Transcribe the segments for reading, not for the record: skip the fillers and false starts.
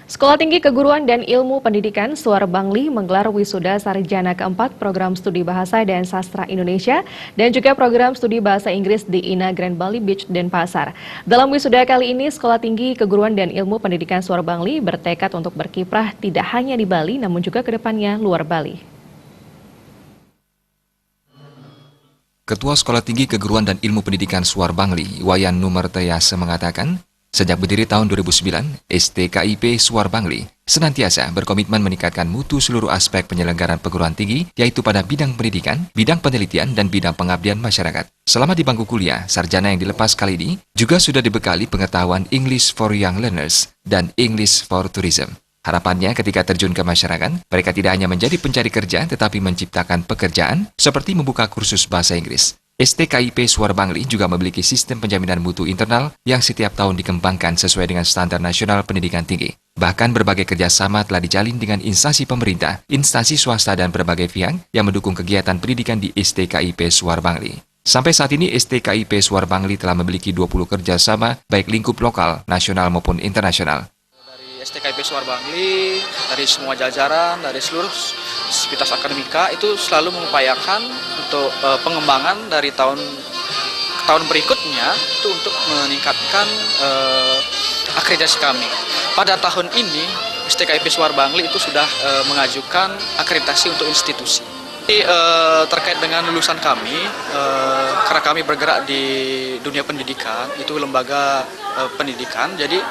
Sekolah Tinggi Keguruan dan Ilmu Pendidikan Suar Bangli menggelar wisuda sarjana keempat program studi Bahasa dan Sastra Indonesia dan juga program studi Bahasa Inggris di INA Grand Bali Beach, Denpasar. Dalam wisuda kali ini, Sekolah Tinggi Keguruan dan Ilmu Pendidikan Suar Bangli bertekad untuk berkiprah tidak hanya di Bali namun juga ke depannya luar Bali. Ketua Sekolah Tinggi Keguruan dan Ilmu Pendidikan Suar Bangli, Wayan Numertayase mengatakan, sejak berdiri tahun 2009, STKIP Suar Bangli senantiasa berkomitmen meningkatkan mutu seluruh aspek penyelenggaraan perguruan tinggi, yaitu pada bidang pendidikan, bidang penelitian, dan bidang pengabdian masyarakat. Selama di bangku kuliah, sarjana yang dilepas kali ini juga sudah dibekali pengetahuan English for Young Learners dan English for Tourism. Harapannya ketika terjun ke masyarakat, mereka tidak hanya menjadi pencari kerja, tetapi menciptakan pekerjaan seperti membuka kursus bahasa Inggris. STKIP Suar Bangli juga memiliki sistem penjaminan mutu internal yang setiap tahun dikembangkan sesuai dengan standar nasional pendidikan tinggi. Bahkan berbagai kerjasama telah dijalin dengan instansi pemerintah, instansi swasta, dan berbagai pihak yang mendukung kegiatan pendidikan di STKIP Suar Bangli. Sampai saat ini, STKIP Suar Bangli telah memiliki 20 kerjasama, baik lingkup lokal, nasional maupun internasional. STKIP Suar Bangli, dari semua jajaran, dari seluruh sivitas akademika itu selalu mengupayakan untuk pengembangan dari tahun ke tahun berikutnya itu untuk meningkatkan akreditasi kami. Pada tahun ini STKIP Suar Bangli itu sudah mengajukan akreditasi untuk institusi. Terkait dengan lulusan kami, karena kami bergerak di dunia pendidikan, itu lembaga pendidikan, jadi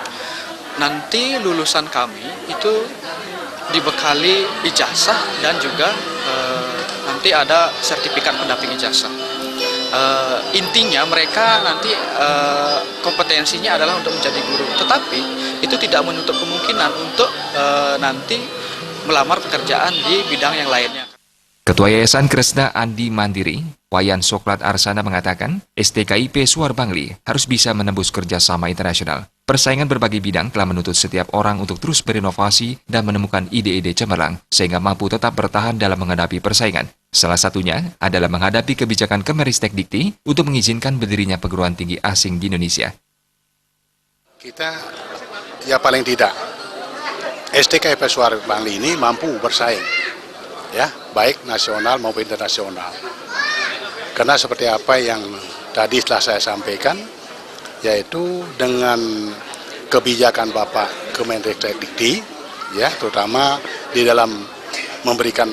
nanti lulusan kami itu dibekali ijazah dan juga nanti ada sertifikat pendamping ijazah. Intinya mereka nanti kompetensinya adalah untuk menjadi guru, tetapi itu tidak menutup kemungkinan untuk nanti melamar pekerjaan di bidang yang lainnya. Ketua Yayasan Kresna Andi Mandiri, Wayan Soklat Arsana mengatakan, STKIP Suar Bangli harus bisa menembus kerjasama internasional. Persaingan berbagai bidang telah menuntut setiap orang untuk terus berinovasi dan menemukan ide-ide cemerlang, sehingga mampu tetap bertahan dalam menghadapi persaingan. Salah satunya adalah menghadapi kebijakan Kemenristek Dikti untuk mengizinkan berdirinya perguruan tinggi asing di Indonesia. Kita, ya paling tidak, STKIP Suar Bangli ini mampu bersaing, ya, baik nasional maupun internasional. Karena seperti apa yang tadi telah saya sampaikan, yaitu dengan kebijakan Bapak Kemenristek Dikti, ya, terutama di dalam memberikan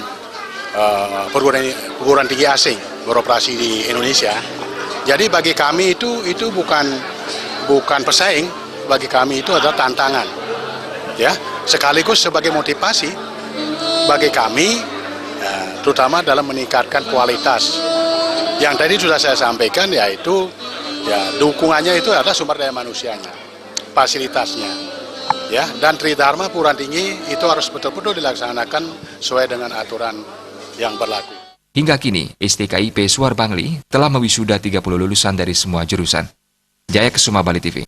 perguruan tinggi asing beroperasi di Indonesia. Jadi bagi kami itu bukan pesaing, bagi kami itu adalah tantangan, ya, sekaligus sebagai motivasi bagi kami, ya, terutama dalam meningkatkan kualitas. Yang tadi sudah saya sampaikan, yaitu ya, dukungannya itu adalah sumber daya manusianya, fasilitasnya, ya, dan Tridharma perguruan tinggi itu harus betul-betul dilaksanakan sesuai dengan aturan yang berlaku. Hingga kini, STKIP Suar Bangli telah mewisuda 30 lulusan dari semua jurusan. Jaya Kesuma, Bali TV.